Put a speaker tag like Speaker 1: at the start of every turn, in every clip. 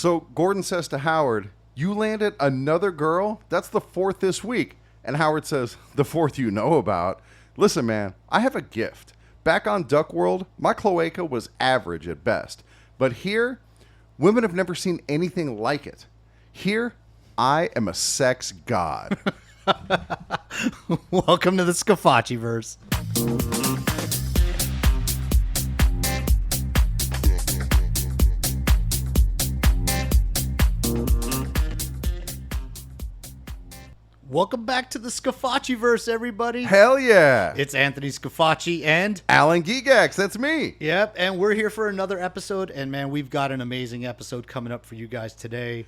Speaker 1: So Gordon says to Howard, you landed another girl? That's the 4th this week. And Howard says, the 4th you know about. Listen, man, I have a gift. Back on Duck World, my cloaca was average at best. But here, women have never seen anything like it. Here, I am a sex god.
Speaker 2: Welcome to the Scafacci-verse. Welcome back to the Scafacci-verse, everybody.
Speaker 1: Hell yeah.
Speaker 2: It's Anthony Scafacci and
Speaker 1: Alan Gigax, that's me.
Speaker 2: Yep, and we're here for another episode. And man, we've got an amazing episode coming up for you guys today.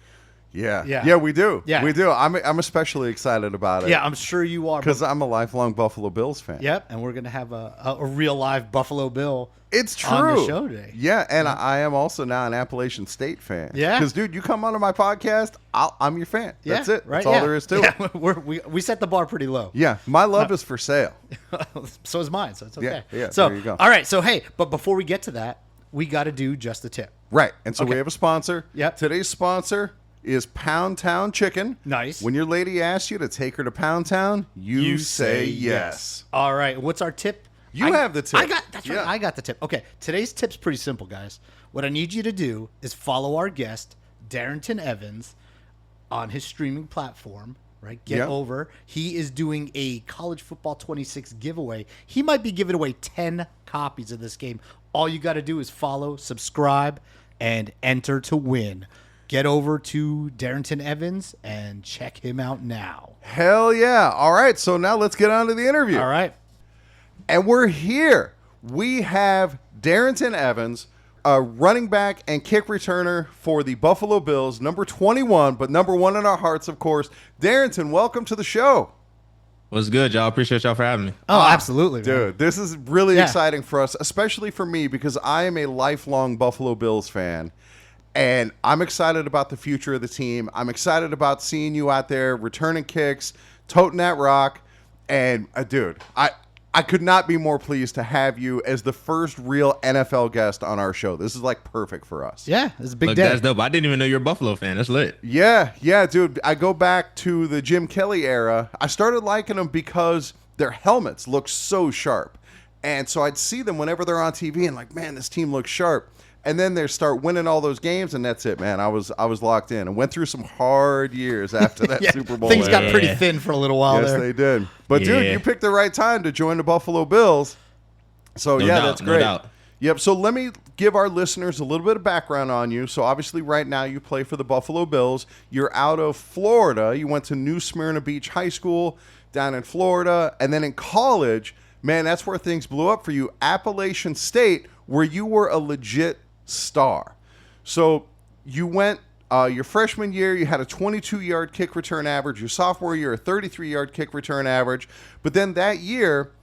Speaker 1: Yeah, we do.
Speaker 2: Yeah.
Speaker 1: We do. I'm especially excited about it.
Speaker 2: Yeah, I'm sure you are.
Speaker 1: Because I'm a lifelong Buffalo Bills fan.
Speaker 2: Yep, and we're going to have a real live Buffalo Bill
Speaker 1: It's true.
Speaker 2: on the show today.
Speaker 1: Yeah, and I am also now an Appalachian State fan.
Speaker 2: Yeah.
Speaker 1: Because, dude, you come onto my podcast, I'm your fan. That's it.
Speaker 2: Right?
Speaker 1: That's all there is to
Speaker 2: it. We set the bar pretty low.
Speaker 1: Yeah, my love is for sale.
Speaker 2: So is mine, so it's okay.
Speaker 1: Yeah,
Speaker 2: so,
Speaker 1: there you go.
Speaker 2: All right, so hey, but before we get to that, we got to do just a tip.
Speaker 1: Right, and so we have a sponsor.
Speaker 2: Yep.
Speaker 1: Today's sponsor is Pound Town Chicken.
Speaker 2: Nice.
Speaker 1: When your lady asks you to take her to Pound Town, you say yes.
Speaker 2: All right, what's our tip?
Speaker 1: You have the tip.
Speaker 2: That's right. I got the tip. Okay, today's tip's pretty simple, guys. What I need you to do is follow our guest, Darrynton Evans, on his streaming platform. Right, get over. He is doing a College Football 26 giveaway. He might be giving away 10 copies of this game. All you got to do is follow, subscribe, and enter to win. Get over to Darrynton Evans and check him out now.
Speaker 1: Hell yeah. All right, so now let's get on to the interview.
Speaker 2: All right.
Speaker 1: And we're here. We have Darrynton Evans, a running back and kick returner for the Buffalo Bills, number 21, but number 1 in our hearts, of course. Darrynton, welcome to the show.
Speaker 3: What's good, y'all? Appreciate y'all for having me.
Speaker 2: Oh, absolutely, man.
Speaker 1: Dude, this is really exciting for us, especially for me, because I am a lifelong Buffalo Bills fan. And I'm excited about the future of the team. I'm excited about seeing you out there returning kicks, toting that rock. And, dude, I could not be more pleased to have you as the first real NFL guest on our show. This is, like, perfect for us.
Speaker 2: Yeah, it's a big
Speaker 3: Look,
Speaker 2: day.
Speaker 3: that's dope. I didn't even know you're a Buffalo fan. That's lit.
Speaker 1: Yeah, dude. I go back to the Jim Kelly era. I started liking them because their helmets look so sharp. And so I'd see them whenever they're on TV and, like, man, this team looks sharp. And then they start winning all those games, and that's it, man. I was locked in and went through some hard years after that Super Bowl.
Speaker 2: Things got pretty thin for a little while there.
Speaker 1: Yes, they did. But, dude, you picked the right time to join the Buffalo Bills. So,
Speaker 3: No doubt,
Speaker 1: that's great.
Speaker 3: No doubt.
Speaker 1: Yep, so let me give our listeners a little bit of background on you. So, obviously, right now you play for the Buffalo Bills. You're out of Florida. You went to New Smyrna Beach High School down in Florida. And then in college, man, that's where things blew up for you. Appalachian State, where you were a legit star. So you went your freshman year, you had a 22-yard kick return average. Your sophomore year, a 33-yard kick return average. But then that year,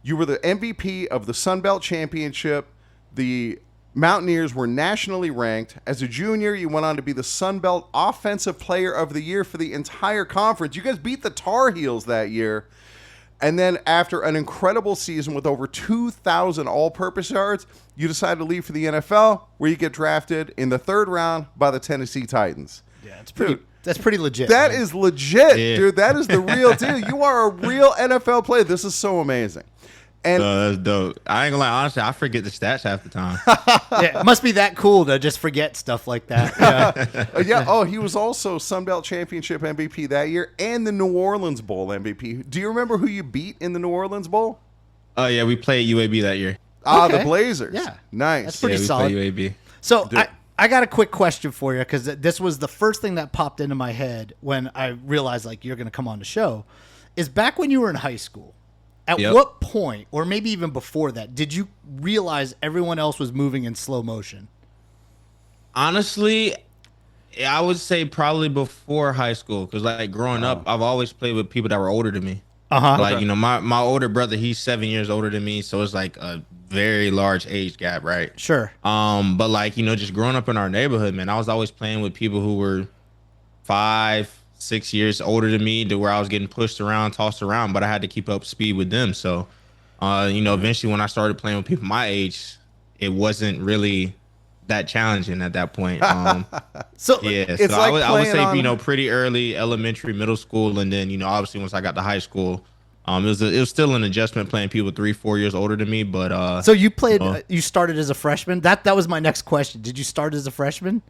Speaker 1: you were the MVP of the Sun Belt Championship. The Mountaineers were nationally ranked. As a junior, you went on to be the Sun Belt Offensive Player of the Year for the entire conference. You guys beat the Tar Heels that year. And then after an incredible season with over 2,000 all-purpose yards, you decide to leave for the NFL, where you get drafted in the 3rd round by the Tennessee Titans.
Speaker 2: Yeah, that's pretty legit.
Speaker 1: That
Speaker 2: man.
Speaker 1: is legit, dude. That is the real deal. You are a real NFL player. This is so amazing. And
Speaker 3: that's dope. I ain't gonna lie, honestly, I forget the stats half the time.
Speaker 2: Yeah, it must be that cool to just forget stuff like that. Yeah.
Speaker 1: Oh, he was also Sun Belt Championship MVP that year and the New Orleans Bowl MVP. Do you remember who you beat in the New Orleans Bowl?
Speaker 3: Oh, yeah, we played UAB that year.
Speaker 1: The Blazers.
Speaker 2: Yeah.
Speaker 1: Nice.
Speaker 2: That's pretty
Speaker 3: we
Speaker 2: solid.
Speaker 3: played UAB.
Speaker 2: So I got a quick question for you, because this was the first thing that popped into my head when I realized, like, you're going to come on the show, is back when you were in high school. At what point, or maybe even before that, did you realize everyone else was moving in slow motion?
Speaker 3: Honestly, I would say probably before high school, because, like, growing up, I've always played with people that were older than me. Like, you know, my older brother, he's 7 years older than me, so it's like a very large age gap, right?
Speaker 2: Sure.
Speaker 3: But, like, you know, just growing up in our neighborhood, man, I was always playing with people who were 5, 6 years older than me, to where I was getting pushed around, tossed around, but I had to keep up speed with them. So, you know, eventually when I started playing with people my age, it wasn't really that challenging at that point.
Speaker 2: So
Speaker 3: Yeah,
Speaker 1: it's
Speaker 3: so
Speaker 1: like
Speaker 3: I would say
Speaker 1: playing
Speaker 3: pretty early, elementary, middle school, and then obviously once I got to high school, it was still an adjustment playing people 3-4 years older than me. But
Speaker 2: so you played, you started as a freshman. That was my next question. Did you start as a freshman,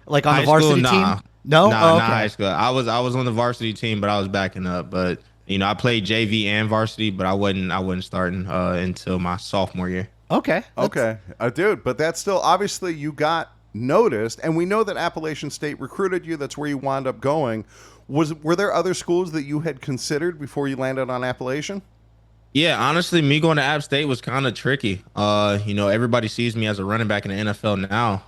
Speaker 2: like on
Speaker 3: high
Speaker 2: a varsity
Speaker 3: school,
Speaker 2: team?
Speaker 3: nah.
Speaker 2: No,
Speaker 3: Nah,
Speaker 2: oh,
Speaker 3: not
Speaker 2: okay.
Speaker 3: high school. I was on the varsity team, but I was backing up. But I played JV and varsity, but I wasn't starting until my sophomore year.
Speaker 2: Okay.
Speaker 1: Okay, dude, but that's still obviously you got noticed, and we know that Appalachian State recruited you. That's where you wound up going. Were there other schools that you had considered before you landed on Appalachian?
Speaker 3: Yeah, honestly, me going to App State was kind of tricky. Everybody sees me as a running back in the NFL now.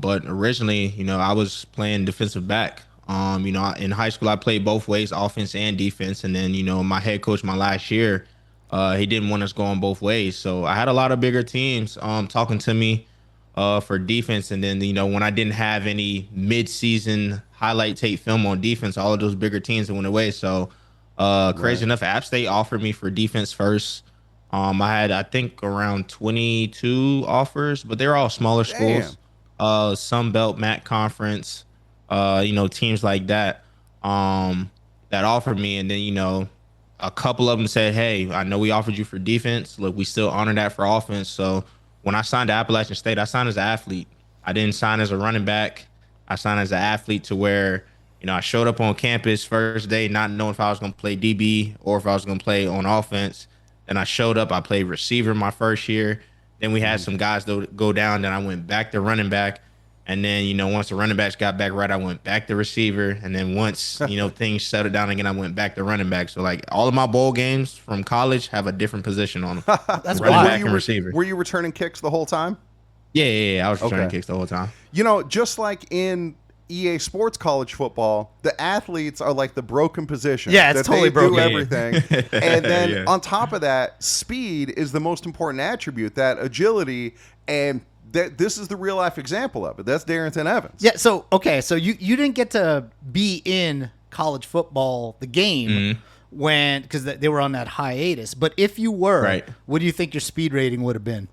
Speaker 3: But originally, I was playing defensive back. In high school, I played both ways, offense and defense. And then, my head coach my last year, he didn't want us going both ways. So I had a lot of bigger teams talking to me for defense. And then, when I didn't have any mid-season highlight tape film on defense, all of those bigger teams went away. So crazy enough, App State offered me for defense first. I had, I think, around 22 offers, but they're all smaller schools. Sun Belt, MAC Conference, teams like that that offered me. And then, a couple of them said, hey, I know we offered you for defense. Look, we still honor that for offense. So when I signed to Appalachian State, I signed as an athlete. I didn't sign as a running back. I signed as an athlete to where I showed up on campus first day not knowing if I was going to play DB or if I was going to play on offense. Then I showed up. I played receiver my first year. Then we had some guys go down. Then I went back to running back. And then, once the running backs got back right, I went back to receiver. And then once, things settled down again, I went back to running back. So, like, all of my bowl games from college have a different position on them.
Speaker 2: That's
Speaker 3: running
Speaker 2: wild.
Speaker 3: back and receiver.
Speaker 1: Were you returning kicks the whole time?
Speaker 3: Yeah. I was returning kicks the whole time.
Speaker 1: Just like in EA Sports college football, the athletes are like the broken position.
Speaker 2: Yeah, it's totally broken.
Speaker 1: They do everything. And then
Speaker 3: Yeah.
Speaker 1: on top of that, speed is the most important attribute, that agility, and this is the real life example of it. That's Darrynton Evans.
Speaker 2: Yeah. So you didn't get to be in college football, the game, because they were on that hiatus. But if you were,
Speaker 3: Right.
Speaker 2: what do you think your speed rating would have been?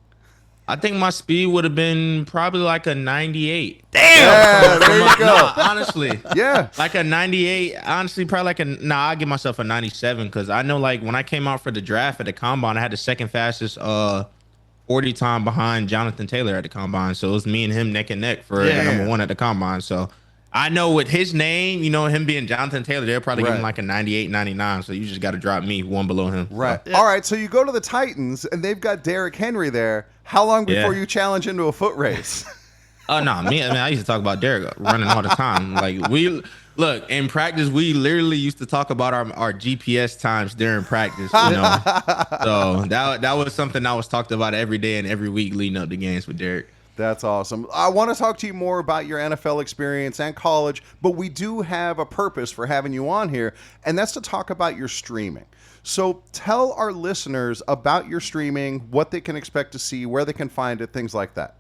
Speaker 3: I think my speed would have been probably like a 98.
Speaker 1: Yeah, there you go.
Speaker 3: Nah, honestly.
Speaker 1: Yeah.
Speaker 3: Like a 98. Honestly, probably I'll give myself a 97 because I know, like, when I came out for the draft at the combine, I had the second fastest 40 time behind Jonathan Taylor at the combine. So it was me and him neck and neck for the number one at the combine. So I know with his name, him being Jonathan Taylor, they'll probably give him like a 98, 99. So you just got to drop me one below him.
Speaker 1: Right.
Speaker 3: So.
Speaker 1: All right. So you go to the Titans, and they've got Derrick Henry there. How long before you challenge into a foot race?
Speaker 3: Oh, no. I used to talk about Derrick running all the time. Like, look, in practice, we literally used to talk about our GPS times during practice, So that was something that was talked about every day and every week leading up to games with Derrick.
Speaker 1: That's awesome. I want to talk to you more about your NFL experience and college, but we do have a purpose for having you on here, and that's to talk about your streaming. So tell our listeners about your streaming, what they can expect to see, where they can find it, things like that.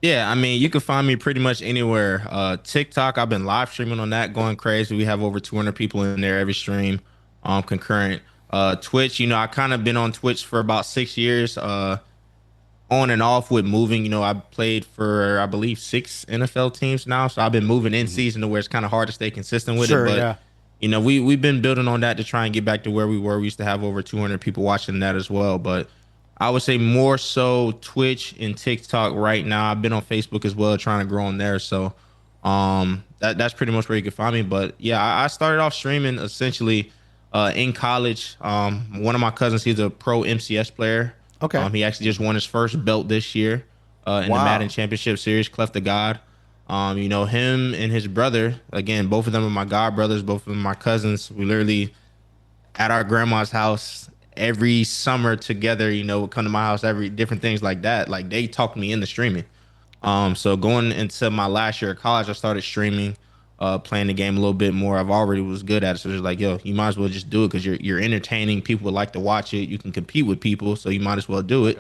Speaker 3: Yeah, you can find me pretty much anywhere. TikTok, I've been live streaming on that, going crazy. We have over 200 people in there every stream, concurrent. Twitch, I kind of been on Twitch for about 6 years, on and off with moving. I played for, I believe, 6 NFL teams now, so I've been moving in season to where it's kind of hard to stay consistent with it. But we've been building on that to try and get back to where we were. We used to have over 200 people watching that as well, but I would say more so Twitch and TikTok right now. I've been on Facebook as well, trying to grow on there. So that's pretty much where you can find me. But yeah, I started off streaming essentially in college. One of my cousins, he's a pro MCS player.
Speaker 2: Okay.
Speaker 3: He actually just won his first belt this year in the Madden Championship Series, Clef the God. Him and his brother, again, both of them are my god brothers, both of them are my cousins. We literally at our grandma's house every summer together, would come to my house, every different things like that. Like, they talked me into streaming. So going into my last year of college, I started streaming, playing the game a little bit more. I've already was good at it. So it's like, yo, you might as well just do it because you're entertaining. People would like to watch it. You can compete with people, so you might as well do it.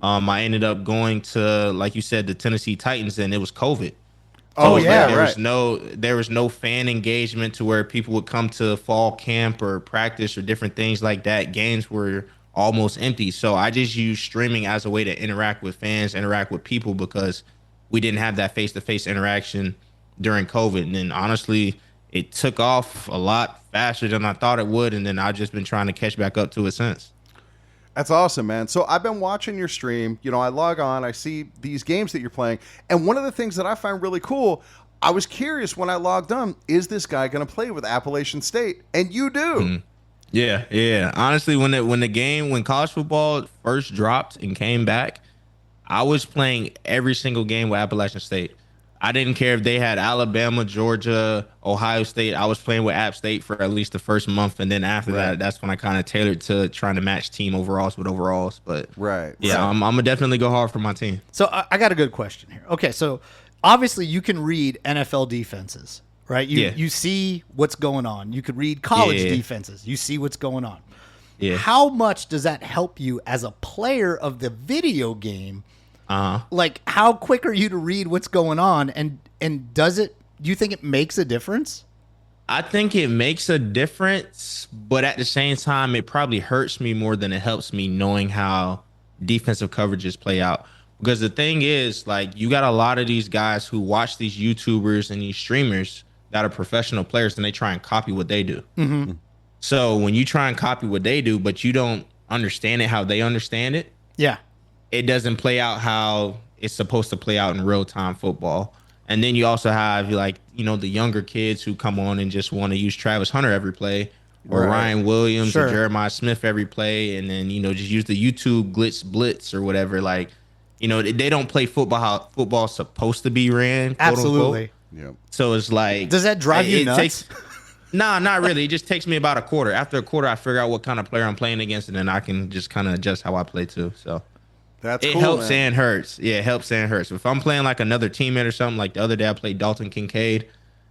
Speaker 3: I ended up going to, like you said, the Tennessee Titans, and it was COVID. So there was no fan engagement to where people would come to fall camp or practice or different things like that. Games were almost empty. So I just used streaming as a way to interact with fans, interact with people, because we didn't have that face-to-face interaction during COVID. And then honestly, it took off a lot faster than I thought it would. And then I've just been trying to catch back up to it since.
Speaker 1: That's awesome, man. So I've been watching your stream. You know, I log on, I see these games that you're playing. And one of the things that I find really cool, I was curious when I logged on, is this guy going to play with Appalachian State? And you do.
Speaker 3: Mm-hmm. Yeah. Honestly, when college football first dropped and came back, I was playing every single game with Appalachian State. I didn't care if they had Alabama, Georgia, Ohio State. I was playing with App State for at least the first month, and then after that, that's when I kind of tailored to trying to match team overalls with overalls. But I'm gonna definitely go hard for my team.
Speaker 2: So I got a good question here. Okay, so obviously you can read NFL defenses, right? You see what's going on. You could read college defenses. You see what's going on. Yeah. How much does that help you as a player of the video game? Like, how quick are you to read what's going on, and do you think it makes a difference?
Speaker 3: I think it makes a difference, but at the same time, it probably hurts me more than it helps me knowing how defensive coverages play out. Because the thing is, like, you got a lot of these guys who watch these YouTubers and these streamers that are professional players, and they try and copy what they do. Mm-hmm. So when you try and copy what they do, but you don't understand it how they understand it, it doesn't play out how it's supposed to play out in real-time football. And then you also have, like, you know, the younger kids who come on and just want to use Travis Hunter every play, or Ryan Williams or Jeremiah Smith every play, and then, you know, just use the YouTube blitz or whatever. Like, you know, they don't play football how football's supposed to be ran.
Speaker 2: Absolutely.
Speaker 1: Yeah.
Speaker 3: So it's like,
Speaker 2: does that drive you nuts?
Speaker 3: Nah, not really. It just takes me about a quarter. After a quarter, I figure out what kind of player I'm playing against, and then I can just kind of adjust how I play too. So
Speaker 1: it
Speaker 3: helps and hurts. Yeah, it helps and hurts. If I'm playing like another teammate or something, like the other day I played Dalton Kincaid,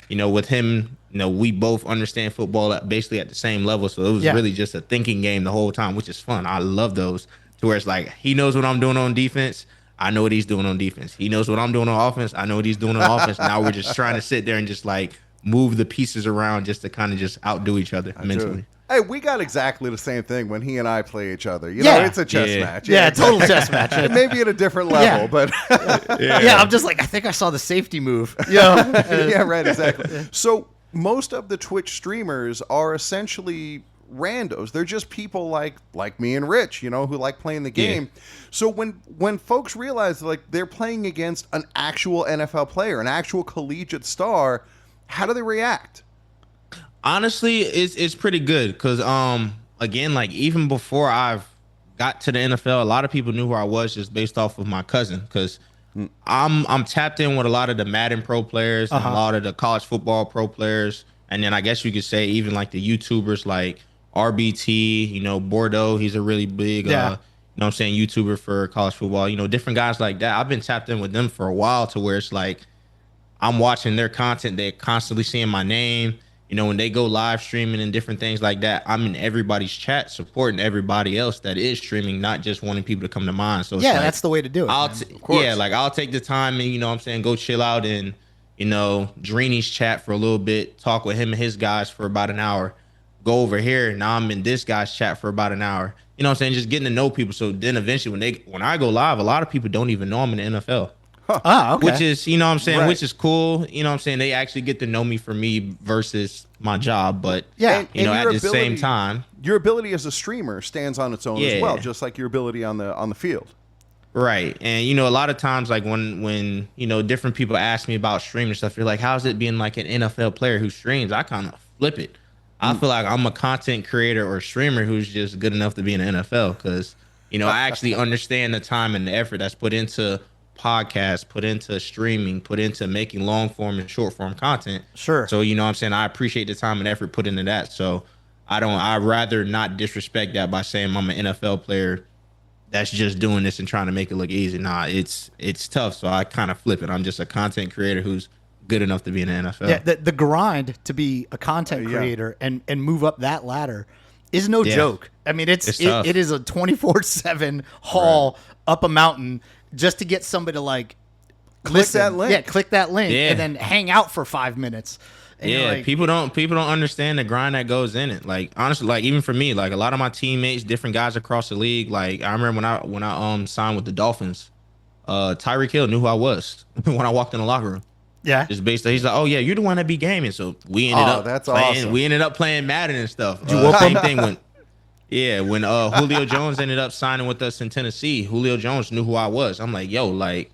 Speaker 3: you know, with him, you know, we both understand football basically at the same level. So it was really just a thinking game the whole time, which is fun. I love those, to where it's like, he knows what I'm doing on defense. I know what he's doing on defense. He knows what I'm doing on offense. I know what he's doing on offense. Now we're just trying to sit there and just like move the pieces around just to kind of just outdo each other mentally.
Speaker 1: Hey, we got exactly the same thing when he and I play each other. You know, it's a chess match.
Speaker 2: Yeah, total chess match.
Speaker 1: Maybe at a different level, but
Speaker 2: I'm just like, I think I saw the safety move. Yeah,
Speaker 1: right, exactly. So most of the Twitch streamers are essentially randos. They're just people like me and Rich, you know, who like playing the game. So when folks realize like they're playing against an actual NFL player, an actual collegiate star, how do they react?
Speaker 3: Honestly, it's pretty good because again, like even before I've got to the NFL, a lot of people knew who I was just based off of my cousin, because I'm tapped in with a lot of the Madden pro players and a lot of the college football pro players, and then I guess you could say even like the YouTubers like RBT, you know, Bordeaux, he's a really big you know what I'm saying, YouTuber for college football, you know, different guys like that. I've been tapped in with them for a while, to where it's like I'm watching their content, they're constantly seeing my name. You know, when they go live streaming and different things like that, I'm in everybody's chat supporting everybody else that is streaming, not just wanting people to come to mine. So it's like,
Speaker 2: that's the way to do it.
Speaker 3: I'll take the time and, you know what I'm saying, go chill out in, you know, Dreeny's chat for a little bit, talk with him and his guys for about an hour, go over here, and now I'm in this guy's chat for about an hour. You know what I'm saying? Just getting to know people. So then eventually when I go live, a lot of people don't even know I'm in the NFL.
Speaker 2: Okay.
Speaker 3: Which is, you know what I'm saying, which is cool. You know what I'm saying? They actually get to know me for me versus my job. But, you know, at the same time,
Speaker 1: your ability as a streamer stands on its own as well, just like your ability on the field.
Speaker 3: Right. And, you know, a lot of times, like when, you know, different people ask me about streaming stuff, you're like, how's it being like an NFL player who streams? I kind of flip it. I feel like I'm a content creator or streamer who's just good enough to be in the NFL, because, you know, I actually understand the time and the effort that's put into podcasts, put into streaming, put into making long form and short form content.
Speaker 2: Sure.
Speaker 3: So, you know what I'm saying, I appreciate the time and effort put into that. So I'd rather not disrespect that by saying I'm an NFL player that's just doing this and trying to make it look easy. Nah, it's tough. So I kind of flip it. I'm just a content creator who's good enough to be in the NFL.
Speaker 2: Yeah, the grind to be a content creator and move up that ladder is no joke. I mean, it is a 24/7 haul up a mountain just to get somebody to like
Speaker 1: click that link.
Speaker 2: Yeah, click that link and then hang out for 5 minutes. And like,
Speaker 3: people don't understand the grind that goes in it. Like, honestly, like even for me, like a lot of my teammates, different guys across the league, like I remember when I signed with the Dolphins, Tyreek Hill knew who I was when I walked in the locker room.
Speaker 2: Yeah.
Speaker 3: Just based on, he's like, oh yeah, you're the one that be gaming. So we ended up
Speaker 1: that's
Speaker 3: playing,
Speaker 1: awesome.
Speaker 3: we ended up playing Madden and stuff.
Speaker 2: you whoop
Speaker 3: Same
Speaker 2: him?
Speaker 3: thing when Julio Jones ended up signing with us in Tennessee. Julio Jones knew who I was. I'm like, yo, like,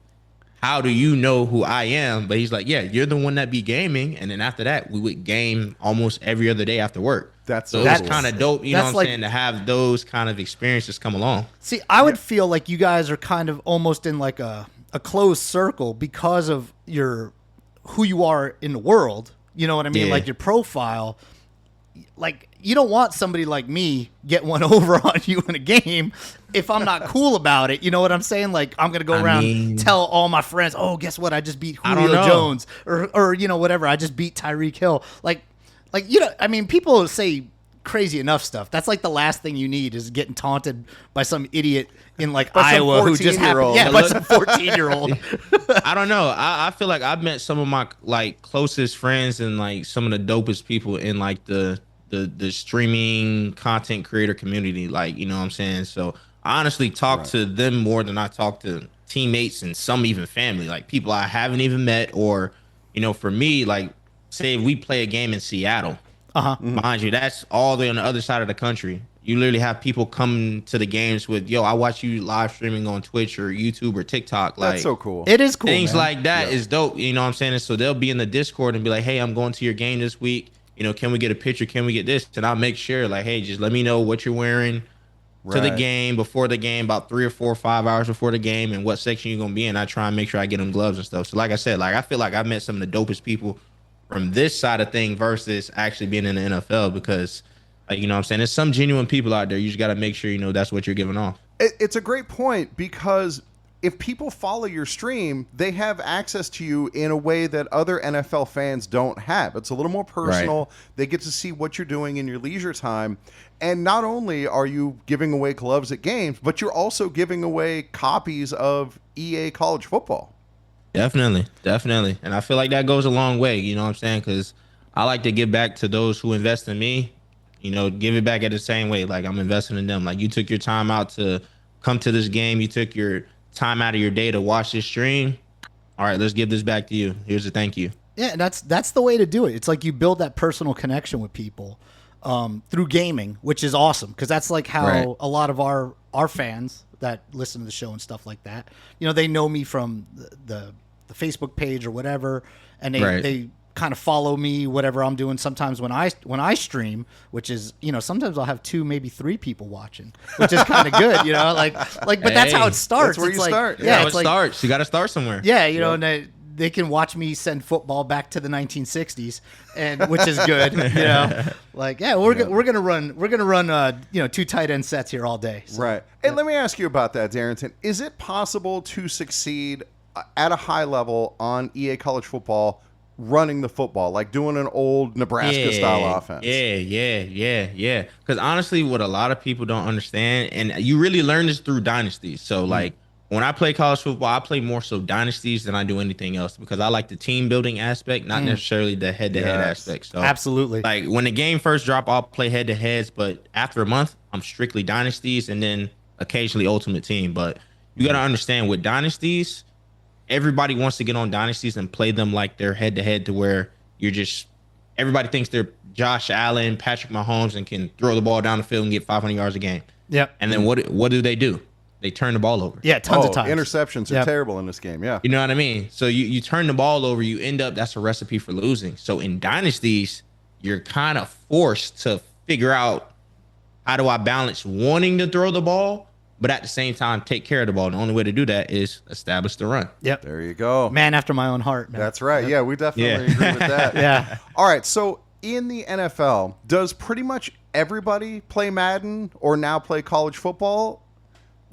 Speaker 3: how do you know who I am? But he's like, yeah, you're the one that be gaming. And then after that, we would game almost every other day after work.
Speaker 1: That's
Speaker 3: so
Speaker 1: cool.
Speaker 3: it's kind of dope, you know
Speaker 2: That's
Speaker 3: what I'm
Speaker 2: like-
Speaker 3: saying, to have those kind of experiences come along.
Speaker 2: See, I would feel like you guys are kind of almost in like a closed circle because of who you are in the world. You know what I mean?
Speaker 3: Yeah.
Speaker 2: Like your profile. Like, you don't want somebody like me get one over on you in a game if I'm not cool about it. You know what I'm saying? Like, I'm going to go around tell all my friends, oh, guess what? I just beat Julio Jones or, you know, whatever. I just beat Tyreek Hill. Like, you know, I mean, people say crazy enough stuff. That's like the last thing you need is getting taunted by some idiot in like Iowa who just happened. Yeah, by some 14-year-old.
Speaker 3: I don't know. I feel like I've met some of my like closest friends and like some of the dopest people in like the streaming content creator community. Like, you know what I'm saying? So I honestly talk to them more than I talk to teammates and some even family, like people I haven't even met. Or, you know, for me, like say we play a game in Seattle, mind you, that's all the way on the other side of the country. You literally have people come to the games with, yo, I watch you live streaming on Twitch or YouTube or TikTok. Like,
Speaker 1: That's so cool.
Speaker 2: It is cool.
Speaker 3: Things
Speaker 2: man.
Speaker 3: like that is dope. You know what I'm saying? And so they'll be in the Discord and be like, hey, I'm going to your game this week. You know, can we get a picture? Can we get this? And I'll make sure, like, hey, just let me know what you're wearing to the game, before the game, about 3 or 4 or 5 hours before the game, and what section you're going to be in. I try and make sure I get them gloves and stuff. So like I said, like I feel like I've met some of the dopest people from this side of thing versus actually being in the NFL because, like, you know what I'm saying? There's some genuine people out there. You just got to make sure, you know, that's what you're giving off.
Speaker 1: It's a great point because if people follow your stream, they have access to you in a way that other NFL fans don't have. It's a little more personal. They get to see what you're doing in your leisure time. And not only are you giving away gloves at games, but you're also giving away copies of EA College Football.
Speaker 3: Definitely. And I feel like that goes a long way, you know what I'm saying? Because I like to give back to those who invest in me, you know, give it back at the same way. Like I'm investing in them. Like you took your time out to come to this game. You took your time out of your day to watch this stream. All right, let's give this back to you. Here's a thank you.
Speaker 2: Yeah, that's the way to do it. It's like you build that personal connection with people through gaming, which is awesome because that's like how a lot of our fans that listen to the show and stuff like that, you know, they know me from the Facebook page or whatever, and they kind of follow me whatever I'm doing. Sometimes when I stream, which is, you know, sometimes I'll have 2 maybe 3 people watching, which is kind of good, you know, like but that's how it starts.
Speaker 1: That's where
Speaker 2: it's
Speaker 1: you
Speaker 2: like,
Speaker 1: start.
Speaker 2: Yeah,
Speaker 3: it starts. You got to start somewhere.
Speaker 2: Yeah, you know, and they can watch me send football back to the 1960s, and which is good, you know. Like, yeah, we're gonna run you know, 2 tight end sets here all day. So,
Speaker 1: Right. Hey, let me ask you about that, Darrynton. Is it possible to succeed at a high level on EA College Football running the football, like doing an old Nebraska style offense?
Speaker 3: Yeah. Because honestly, what a lot of people don't understand, and you really learn this through dynasties. So like when I play college football, I play more so dynasties than I do anything else because I like the team building aspect, not necessarily the head-to-head aspect. So
Speaker 2: absolutely.
Speaker 3: Like when the game first drop, I'll play head-to-heads, but after a month, I'm strictly dynasties and then occasionally ultimate team. But you got to understand with dynasties, everybody wants to get on dynasties and play them like they're head-to-head to where you're just everybody thinks they're Josh Allen, Patrick Mahomes, and can throw the ball down the field and get 500 yards a game.
Speaker 2: Yep.
Speaker 3: And then what do? They turn the ball over.
Speaker 2: Yeah, tons of times.
Speaker 1: Interceptions are terrible in this game. Yeah.
Speaker 3: You know what I mean? So you turn the ball over, you end up, that's a recipe for losing. So in dynasties, you're kind of forced to figure out how do I balance wanting to throw the ball, but at the same time, take care of the ball. The only way to do that is establish the run.
Speaker 2: Yep.
Speaker 1: There you go.
Speaker 2: Man after my own heart, man.
Speaker 1: That's right. Yeah, we definitely agree with that.
Speaker 2: Yeah.
Speaker 1: All right. So in the NFL, does pretty much everybody play Madden or now play college football?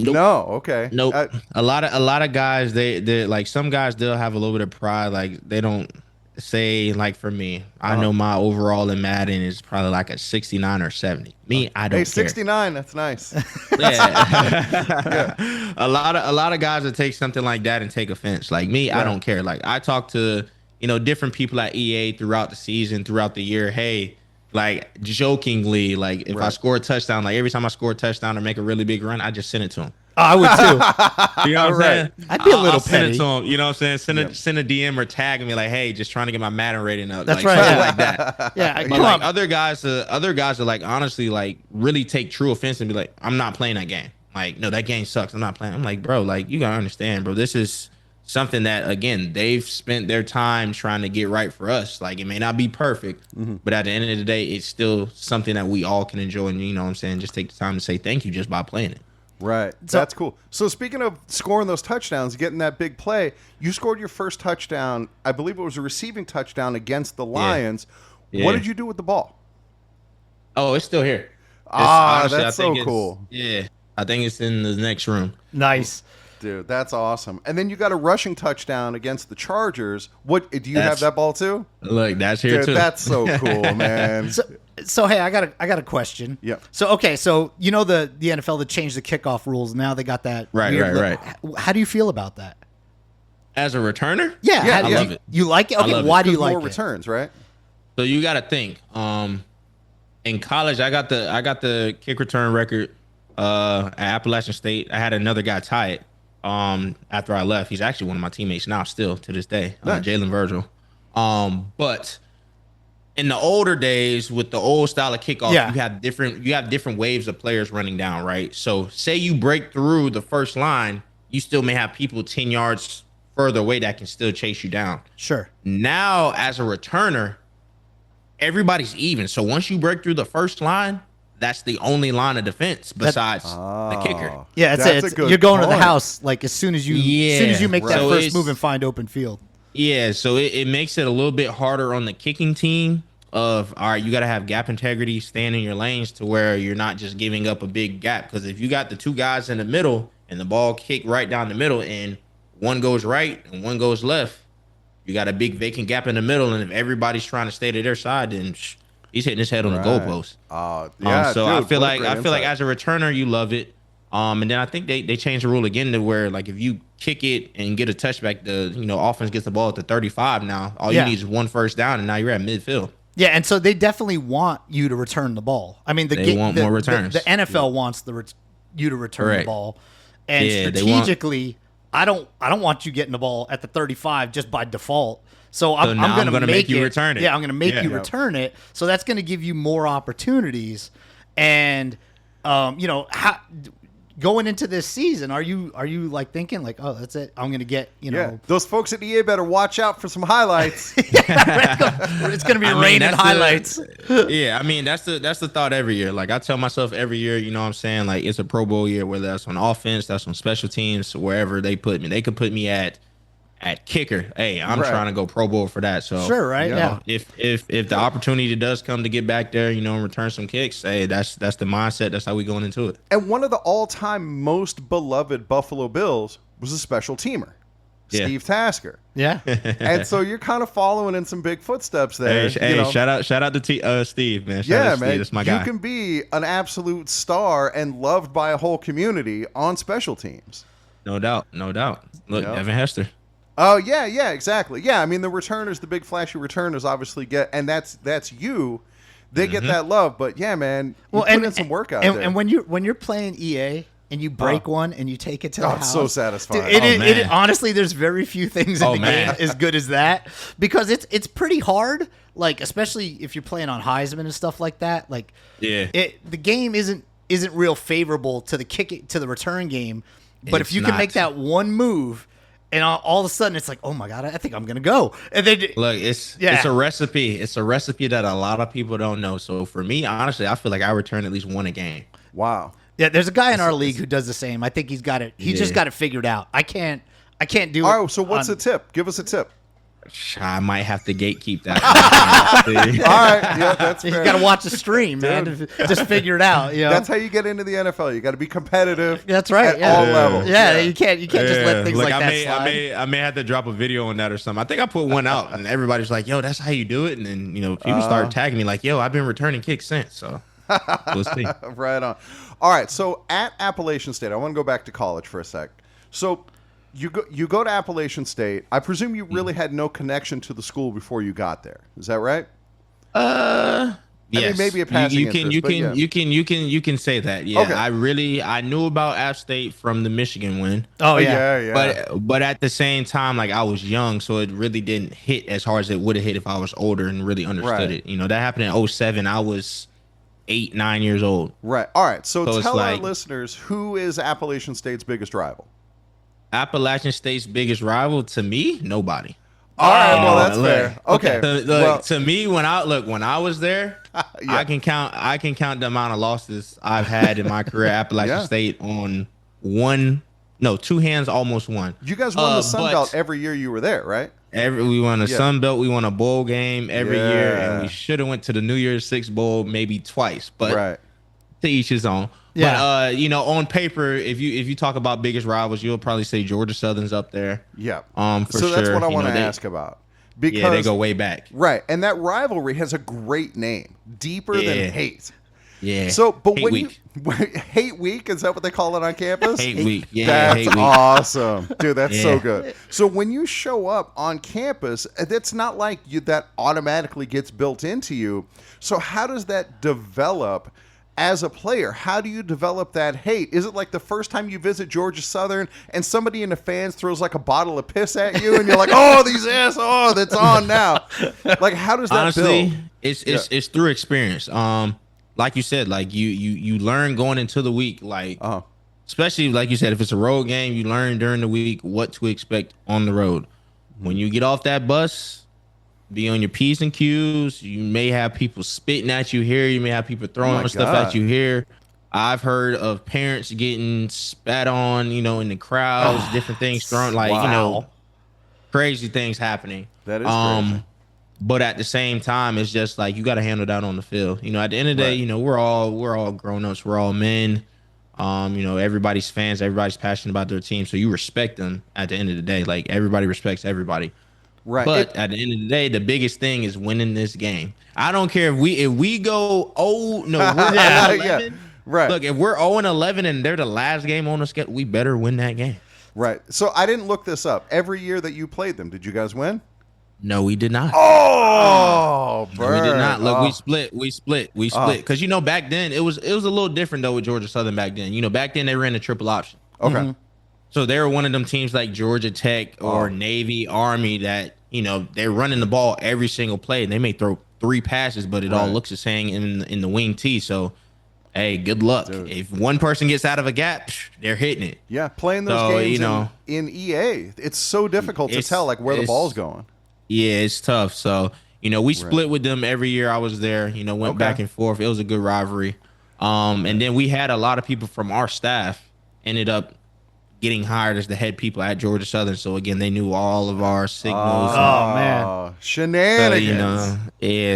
Speaker 3: Nope.
Speaker 1: No. Okay.
Speaker 3: Nope. A lot of guys, they like some guys, they'll have a little bit of pride. Like they don't say, like for me, I know my overall in Madden is probably like a 69 or 70. Me, I don't care.
Speaker 1: 69. That's nice.
Speaker 3: Yeah. A lot of guys that take something like that and take offense. Like me, I don't care. Like I talk to, you know, different people at EA throughout the season, throughout the year. Hey, like jokingly, like if I score a touchdown, like every time I score a touchdown or make a really big run, I just send it to them.
Speaker 2: I would too.
Speaker 3: You know what I'm saying?
Speaker 2: I'd be a little
Speaker 3: I'll send
Speaker 2: petty.
Speaker 3: it to him. You know what I'm saying? Send a DM or tag me like, hey, just trying to get my Madden rating up.
Speaker 2: That's
Speaker 3: like,
Speaker 2: right.
Speaker 3: something
Speaker 2: Yeah.
Speaker 3: like that.
Speaker 2: Yeah,
Speaker 3: But
Speaker 2: come
Speaker 3: like
Speaker 2: on.
Speaker 3: other guys are like honestly like really take true offense and be like, I'm not playing that game. Like, no, that game sucks. I'm not playing. I'm like, bro, like you gotta understand, bro. This is something that again they've spent their time trying to get right for us. Like it may not be perfect, but at the end of the day, it's still something that we all can enjoy. And you know what I'm saying? Just take the time to say thank you just by playing it.
Speaker 1: Right. That's cool. So speaking of scoring those touchdowns, getting that big play, you scored your first touchdown. I believe it was a receiving touchdown against the Lions.
Speaker 3: Yeah.
Speaker 1: What did you do with the ball?
Speaker 3: Oh, it's still here.
Speaker 1: That's
Speaker 3: I think
Speaker 1: so cool.
Speaker 3: Yeah. I think it's in the next room.
Speaker 2: Nice.
Speaker 1: Dude, that's awesome. And then you got a rushing touchdown against the Chargers. What do you have that ball too?
Speaker 3: Look, that's here
Speaker 1: Dude,
Speaker 3: too.
Speaker 1: that's so cool, man.
Speaker 2: So hey, I got a question.
Speaker 1: Yeah.
Speaker 2: So you know the NFL that changed the kickoff rules. Now they got that.
Speaker 3: Right.
Speaker 2: How do you feel about that?
Speaker 3: As a returner?
Speaker 2: Yeah,
Speaker 3: I love it.
Speaker 2: You like it?
Speaker 3: I
Speaker 2: Okay,
Speaker 3: love it.
Speaker 2: why do you
Speaker 1: 'Cause
Speaker 2: like
Speaker 1: more
Speaker 2: it?
Speaker 1: returns, right?
Speaker 3: So you got to think. In college, I got the kick return record at Appalachian State. I had another guy tie it after I left. He's actually one of my teammates now, still to this day,
Speaker 1: Nice.
Speaker 3: Jalen Virgil. But in the older days, with the old style of kickoff, you have different waves of players running down, right? So say you break through the first line, you still may have people 10 yards further away that can still chase you down.
Speaker 2: Sure.
Speaker 3: Now, as a returner, everybody's even. So once you break through the first line, that's the only line of defense besides the kicker.
Speaker 2: Yeah,
Speaker 1: That's a good
Speaker 2: you're going to the
Speaker 1: point.
Speaker 2: house like as soon as you make that
Speaker 3: So
Speaker 2: first
Speaker 3: it's-
Speaker 2: move and find open field.
Speaker 3: Yeah, so it makes it a little bit harder on the kicking team of, all right, you got to have gap integrity, stand in your lanes to where you're not just giving up a big gap. Because if you got the two guys in the middle and the ball kicked right down the middle and one goes right and one goes left, you got a big vacant gap in the middle. And if everybody's trying to stay to their side, then he's hitting his head on the goalpost.
Speaker 1: Yeah,
Speaker 3: So
Speaker 1: dude,
Speaker 3: I feel
Speaker 1: what a
Speaker 3: like
Speaker 1: great
Speaker 3: as
Speaker 1: insight.
Speaker 3: a returner, you love it. And then I think they changed the rule again to where like if you kick it and get a touchback, the offense gets the ball at the 35 now. All you need is one first down, and now you're at midfield.
Speaker 2: Yeah, and so they definitely want you to return the ball. I mean,
Speaker 3: They want more returns.
Speaker 2: The NFL wants you to return the
Speaker 3: Correct.
Speaker 2: ball, and
Speaker 3: Yeah, they
Speaker 2: strategically, I don't want you getting the ball at the 35 just by default. So I'm
Speaker 3: now
Speaker 2: going to
Speaker 3: gonna make you
Speaker 2: it,
Speaker 3: return it.
Speaker 2: Yeah, I'm going to make you
Speaker 3: Yeah.
Speaker 2: return it. So that's going to give you more opportunities, and going into this season, are you like thinking like, oh, that's it? I'm going to get
Speaker 1: those folks at EA better watch out for some highlights.
Speaker 2: it's going to be raining highlights.
Speaker 3: Yeah, I mean that's the thought every year. Like I tell myself every year, you know what I'm saying? Like it's a Pro Bowl year, whether that's on offense, that's on special teams, wherever they put me. They could put me at kicker. Hey, I'm
Speaker 1: Right.
Speaker 3: trying to go Pro Bowl for that. So
Speaker 2: Sure, right? Yeah.
Speaker 3: If the opportunity does come to get back there, and return some kicks, hey, that's the mindset. That's how we going into it.
Speaker 1: And one of the all-time most beloved Buffalo Bills was a special teamer,
Speaker 3: Yeah.
Speaker 1: Steve Tasker.
Speaker 2: Yeah.
Speaker 1: And so you're kind of following in some big footsteps there.
Speaker 3: Hey, shout out to Steve, man. Shout out to
Speaker 1: man.
Speaker 3: Steve. That's my guy.
Speaker 1: You can be an absolute star and loved by a whole community on special teams.
Speaker 3: No doubt. Look,
Speaker 1: Yeah.
Speaker 3: Evan Hester.
Speaker 1: Oh, yeah, exactly. Yeah, I mean, the returners, the big flashy returners obviously get, and that's you. They get that love, but yeah, man, you put in some work out there.
Speaker 2: And when you're playing EA and you break one and you take it to the
Speaker 1: it's
Speaker 2: house,
Speaker 1: so satisfying.
Speaker 2: Dude,
Speaker 3: man.
Speaker 2: honestly, there's very few things in the
Speaker 3: man.
Speaker 2: game as good as that because it's pretty hard. Like especially if you're playing on Heisman and stuff like that. Like
Speaker 3: Yeah.
Speaker 2: the game isn't real favorable to the return game, but if
Speaker 3: It's
Speaker 2: you can
Speaker 3: not.
Speaker 2: make that one move. And all of a sudden, it's like, oh my god, I think I'm gonna go. And then
Speaker 3: Look, it's a recipe. It's a recipe that a lot of people don't know. So for me, honestly, I feel like I return at least one a game.
Speaker 1: Wow.
Speaker 2: Yeah, there's a guy in our league who does the same. I think he's got it. He just got it figured out. I can't do it.
Speaker 1: All right, so what's the tip? Give us a tip.
Speaker 3: I might have to gatekeep that.
Speaker 1: All right, yeah, that's
Speaker 2: You
Speaker 1: fair.
Speaker 2: got to watch the stream, man. To just figure it out. You know?
Speaker 1: That's how you get into the NFL. You got to be competitive.
Speaker 2: That's right.
Speaker 1: At
Speaker 2: yeah.
Speaker 1: all levels.
Speaker 2: Yeah, you can't just let things like that slide.
Speaker 3: I may have to drop a video on that or something. I think I put one out, and everybody's like, "Yo, that's how you do it." And then people start tagging me like, "Yo, I've been returning kicks since." So we'll see.
Speaker 1: Right on. All right, so at Appalachian State, I want to go back to college for a sec. So you go to Appalachian State. I presume you really had no connection to the school before you got there. Is that right? I mean, maybe a passing
Speaker 3: you can say that. Yeah,
Speaker 1: Okay.
Speaker 3: I knew about App State from the Michigan win.
Speaker 2: Oh yeah.
Speaker 1: yeah.
Speaker 3: But at the same time, like I was young, so it really didn't hit as hard as it would have hit if I was older and really understood it. You know, that happened in 2007. I was 8, 9 years old.
Speaker 1: Right. All right. So
Speaker 3: So it's
Speaker 1: tell our
Speaker 3: like-
Speaker 1: listeners, who is Appalachian State's biggest rival?
Speaker 3: Appalachian State's biggest rival to me, nobody.
Speaker 1: All right. Well,
Speaker 3: know,
Speaker 1: that's
Speaker 3: look,
Speaker 1: fair. Okay. Well,
Speaker 3: To me, when I was there,
Speaker 1: Yeah.
Speaker 3: I can count the amount of losses I've had in my career at Appalachian
Speaker 1: Yeah.
Speaker 3: State on two hands, almost one.
Speaker 1: you guys won the Sun
Speaker 3: but
Speaker 1: Belt every year you were there, right?
Speaker 3: We won a
Speaker 1: Yeah.
Speaker 3: Sun Belt, we won a bowl game every year,
Speaker 1: Yeah.
Speaker 3: and we should have went to the New Year's Six Bowl maybe twice, but
Speaker 1: Right.
Speaker 3: to each his own.
Speaker 2: Yeah.
Speaker 3: But on paper, if you talk about biggest rivals, you'll probably say Georgia Southern's up there.
Speaker 1: Yeah.
Speaker 3: For
Speaker 1: So that's
Speaker 3: sure.
Speaker 1: what I
Speaker 3: You
Speaker 1: want
Speaker 3: know,
Speaker 1: to
Speaker 3: they-
Speaker 1: ask about. Because
Speaker 3: Yeah, they go way back.
Speaker 1: right, and that rivalry has a great name, deeper
Speaker 3: Yeah.
Speaker 1: than hate.
Speaker 3: Yeah.
Speaker 1: So, but
Speaker 3: Hate
Speaker 1: when
Speaker 3: week.
Speaker 1: you hate week, is that what they call it on campus?
Speaker 3: Hate week. Yeah,
Speaker 1: That's
Speaker 3: hate week.
Speaker 1: awesome, dude. That's so
Speaker 3: Yeah.
Speaker 1: good. So when you show up on campus, it's not like that automatically gets built into you. So how does that develop as a player? How do you develop that hate? Is it like the first time you visit Georgia Southern and somebody in the fans throws like a bottle of piss at you and you're like, oh, these assholes, that's on now. Like, how does that
Speaker 3: Honestly,
Speaker 1: build?
Speaker 3: it's through experience. Like you said, like you learn going into the week, like especially like you said, if it's a road game, you learn during the week what to expect on the road. When you get off that bus, be on your P's and Q's. You may have people spitting at you here. You may have people throwing stuff
Speaker 1: God.
Speaker 3: at you here. I've heard of parents getting spat on, in the crowds, different things thrown, like, crazy things happening.
Speaker 1: That is crazy.
Speaker 3: But at the same time, it's just like you got to handle that on the field. At the end of the day, we're all grown ups. We're all men. Everybody's fans. Everybody's passionate about their team. So you respect them at the end of the day. Like everybody respects everybody.
Speaker 1: Right.
Speaker 3: But at the end of the day, the biggest thing is winning this game. I don't care if we go we're 0-11.
Speaker 1: Yeah. Right.
Speaker 3: Look, if we're 0-11 and they're the last game on the schedule, we better win that game.
Speaker 1: Right. So I didn't look this up. Every year that you played them, did you guys win?
Speaker 3: No, we did not.
Speaker 1: Oh,
Speaker 3: No, we did not. Look,
Speaker 1: Oh.
Speaker 3: we split. Because back then it was a little different though with Georgia Southern back then. Back then they ran a triple option.
Speaker 1: Okay.
Speaker 3: So they were one of them teams like Georgia Tech or Navy, Army that, they're running the ball every single play and they may throw 3 passes, but it all looks the same in the wing tee. So, hey, good luck.
Speaker 1: Dude.
Speaker 3: If one person gets out of a gap, they're hitting it.
Speaker 1: Yeah, playing those
Speaker 3: So,
Speaker 1: games in EA, it's so difficult to tell like where the ball's going.
Speaker 3: Yeah, it's tough. So, we split with them every year I was there, went back and forth. It was a good rivalry. And then we had a lot of people from our staff ended up getting hired as the head people at Georgia Southern. So again, they knew all of our signals.
Speaker 2: Oh, man.
Speaker 1: Shenanigans.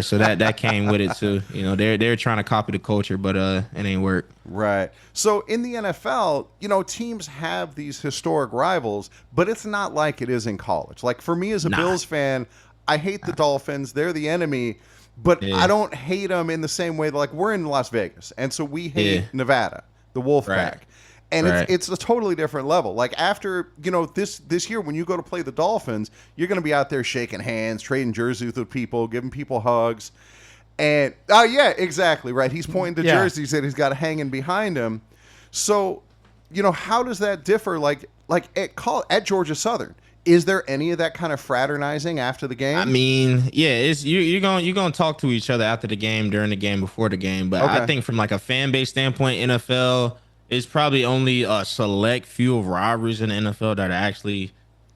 Speaker 3: So that came with it too. They're trying to copy the culture, but it ain't work.
Speaker 1: Right. So in the NFL, teams have these historic rivals, but it's not like it is in college. Like for me as a Bills fan, I hate the Dolphins. They're the enemy, but I don't hate them in the same way. Like we're in Las Vegas, and so we hate Nevada, the Wolfpack.
Speaker 3: Right.
Speaker 1: And it's a totally different level. Like after, this year when you go to play the Dolphins, you're going to be out there shaking hands, trading jerseys with people, giving people hugs. And, yeah, exactly, right. He's pointing to jerseys that he's got hanging behind him. So, how does that differ? Like at Georgia Southern, is there any of that kind of fraternizing after the game?
Speaker 3: I mean, yeah, it's you're gonna talk to each other after the game, during the game, before the game. But I think from like a fan base standpoint, NFL, it's probably only a select few of rivalries in the NFL that are actually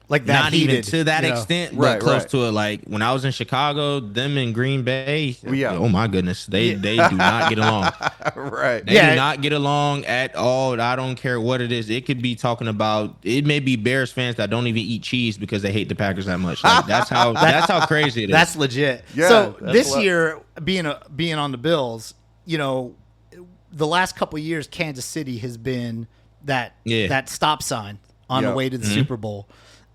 Speaker 2: like that
Speaker 3: not
Speaker 2: heated,
Speaker 3: even to that extent, but close to it. Like when I was in Chicago, them in Green Bay, oh my goodness, they do not get along.
Speaker 1: Right.
Speaker 3: They do not get along at all. I don't care what it is. It could be talking about, it may be Bears fans that don't even eat cheese because they hate the Packers that much. Like, that's how crazy it is.
Speaker 2: That's legit.
Speaker 1: Yeah,
Speaker 2: so
Speaker 1: that's
Speaker 2: this year, being on the Bills, the last couple of years, Kansas City has been that stop sign on the way to the Super Bowl,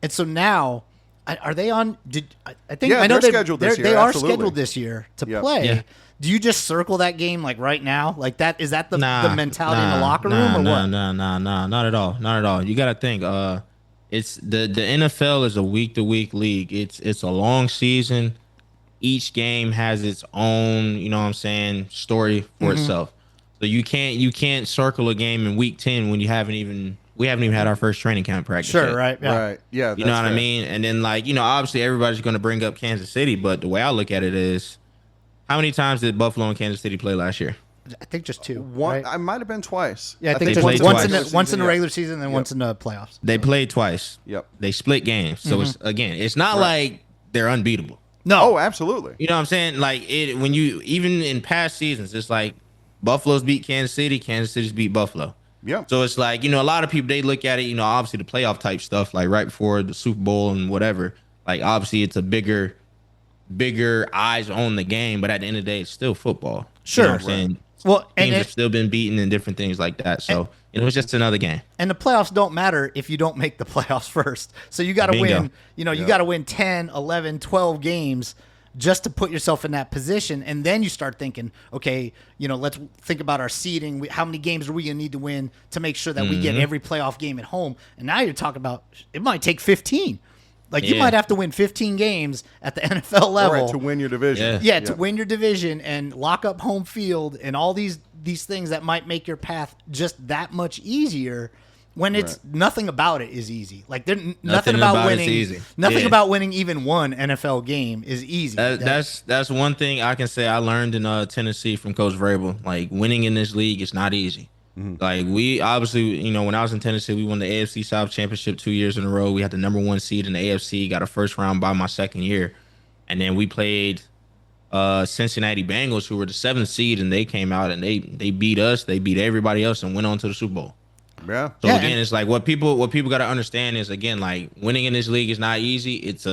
Speaker 2: and so now, are they on? I think I know
Speaker 1: they're scheduled this year.
Speaker 2: They are
Speaker 1: Absolutely.
Speaker 2: scheduled this year to play.
Speaker 3: Yeah.
Speaker 2: Do you just circle that game like right now? Like that is that the mentality in the locker room or what?
Speaker 3: No, not at all. Not at all. You got to think. It's the NFL is a week to week league. It's a long season. each game has its own, you know what I'm saying, story for itself. So you can't circle a game in week 10 when we haven't even had our first training camp practice.
Speaker 2: Sure,
Speaker 3: yet.
Speaker 2: right. Yeah.
Speaker 1: Right. Yeah.
Speaker 3: You know what I mean? And then obviously everybody's going to bring up Kansas City, but the way I look at it is, how many times did Buffalo and Kansas City play last year?
Speaker 2: I think just two.
Speaker 1: One,
Speaker 2: right?
Speaker 1: I might have been twice.
Speaker 2: Yeah, I think
Speaker 3: they
Speaker 2: just
Speaker 3: played
Speaker 2: once in the
Speaker 1: yeah.
Speaker 2: regular season and then once in the playoffs.
Speaker 3: They played twice.
Speaker 1: Yep.
Speaker 3: They split games. So it's not like they're unbeatable.
Speaker 2: No.
Speaker 1: Oh, absolutely.
Speaker 3: You know what I'm saying? Like when you even in past seasons, it's like Buffalo's beat Kansas City's beat Buffalo.
Speaker 1: Yeah.
Speaker 3: So it's like, a lot of people, they look at it, obviously the playoff type stuff, like right before the Super Bowl and whatever. Like obviously it's a bigger eyes on the game, but at the end of the day, it's still football.
Speaker 2: Sure.
Speaker 3: You know what I'm saying?
Speaker 2: Well,
Speaker 3: teams have still been beaten and different things like that. So it was just another game.
Speaker 2: And the playoffs don't matter if you don't make the playoffs first. So you got to win, you got to win 10, 11, 12 games just to put yourself in that position. And then you start thinking, okay, let's think about our seeding. How many games are we going to need to win to make sure that we get every playoff game at home? And now you're talking about it might take 15. Like you might have to win 15 games at the NFL level
Speaker 1: Right, to win your division.
Speaker 2: Yeah, to win your division and lock up home field and all these things that might make your path just that much easier. When it's nothing about it is easy. Like nothing about winning.
Speaker 3: Easy.
Speaker 2: Nothing about winning even one NFL game is easy.
Speaker 3: That's one thing I can say I learned in Tennessee from Coach Vrabel. Like winning in this league is not easy. Like we obviously, when I was in Tennessee, we won the AFC South Championship 2 years in a row. We had the number 1 seed in the AFC, got a first round by my second year. And then we played Cincinnati Bengals, who were the 7th seed, and they came out and they beat us. They beat everybody else and went on to the Super Bowl.
Speaker 1: Yeah.
Speaker 3: So again, it's like what people got to understand is, again, like winning in this league is not easy. It's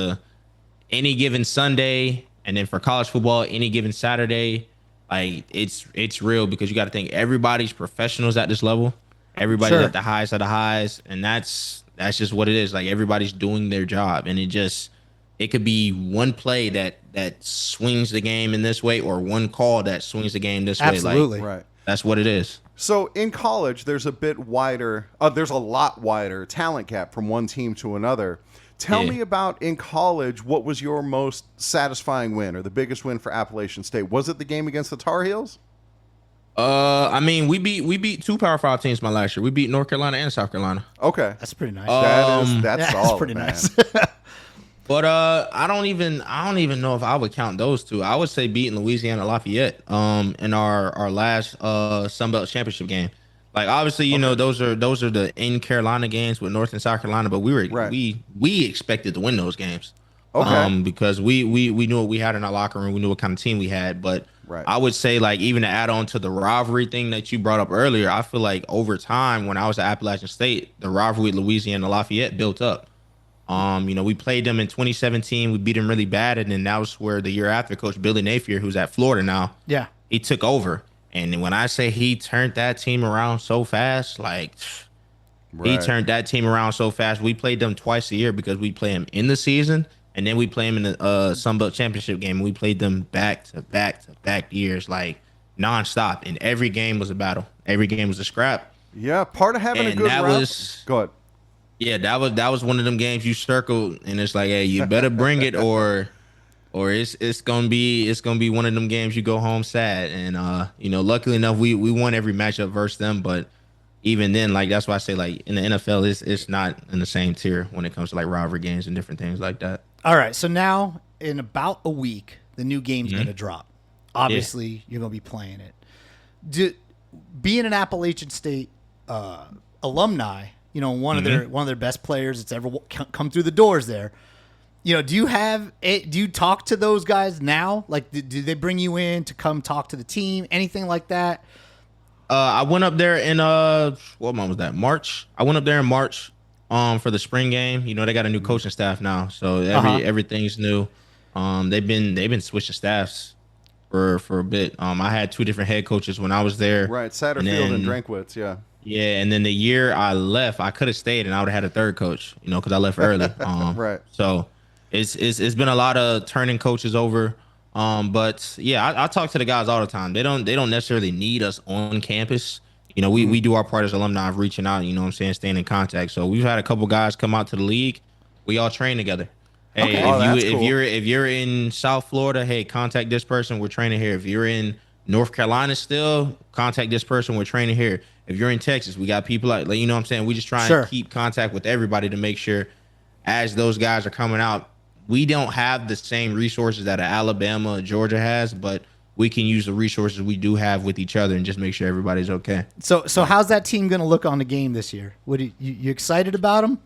Speaker 3: any given Sunday, and then for college football, any given Saturday. Like it's real, because you got to think everybody's professionals at this level. Everybody's at the highest of the highs, and that's just what it is. Like everybody's doing their job, and it could be one play that swings the game in this way, or one call that swings the game this way.
Speaker 2: Absolutely.
Speaker 1: Right.
Speaker 3: That's what it is.
Speaker 1: So in college, there's a lot wider talent gap from one team to another. Tell me about, in college, what was your most satisfying win or the biggest win for Appalachian State? Was it the game against the Tar Heels?
Speaker 3: I mean, we beat 2 Power 5 teams my last year. We beat North Carolina and South Carolina.
Speaker 1: Okay.
Speaker 2: That's pretty nice.
Speaker 1: That's solid,
Speaker 2: that's pretty
Speaker 1: man.
Speaker 2: nice.
Speaker 3: But I don't even know if I would count those 2. I would say beating Louisiana Lafayette in our last Sun Belt Championship game. Like obviously, those are the in Carolina games with North and South Carolina, but we expected to win those games.
Speaker 1: Okay.
Speaker 3: Because we knew what we had in our locker room, we knew what kind of team we had. But I would say, like, even to add on to the rivalry thing that you brought up earlier, I feel like over time when I was at Appalachian State, the rivalry with Louisiana Lafayette built up. We played them in 2017. We beat them really bad, and then that was where the year after, Coach Billy Napier, who's at Florida now, he took over. And when I say he turned that team around so fast, like he turned that team around so fast. We played them twice a year because we play them in the season, and then we play them in the Sun Belt Championship game. We played them back to back years, like nonstop. And every game was a battle. Every game was a scrap.
Speaker 1: Yeah, part of having a good route. Go ahead.
Speaker 3: Yeah, that was one of them games you circled, and it's like, hey, you better bring it, or it's gonna be one of them games you go home sad. And luckily enough, we won every matchup versus them. But even then, like, that's why I say, like, in the NFL, it's not in the same tier when it comes to like rivalry games and different things like that.
Speaker 2: All right, so now in about a week, the new game's gonna drop. Obviously, you're gonna be playing it. Being an Appalachian State alumni, one of their best players that's ever come through the doors there. Do you talk to those guys now? Like, do they bring you in to come talk to the team? Anything like that?
Speaker 3: I went up there in what month was that? March. I went up there in March for the spring game. They got a new coaching staff now, so everything's new. They've been switching staffs for a bit. I had 2 different head coaches when I was there.
Speaker 1: Right, Satterfield and Drankwitz, yeah.
Speaker 3: Yeah, and then the year I left, I could have stayed and I would have had a third coach, because I left early.
Speaker 1: Right.
Speaker 3: So it's been a lot of turning coaches over. But yeah, I talk to the guys all the time. They don't necessarily need us on campus. We do our part as alumni of reaching out, staying in contact. So we've had a couple guys come out to the league. We all train together. Hey,
Speaker 2: Okay.
Speaker 1: Oh, that's
Speaker 3: if
Speaker 1: cool.
Speaker 3: you're in South Florida, hey, contact this person. We're training here. If you're in North Carolina still, contact this person. We're training here. If you're in Texas, we got people like you know what I'm saying. We just try
Speaker 2: Sure.
Speaker 3: and keep contact with everybody to make sure as those guys are coming out, we don't have the same resources that Alabama or Georgia has, but we can use the resources we do have with each other and just make sure everybody's okay.
Speaker 2: So how's that team going to look on the game this year? What you excited about them?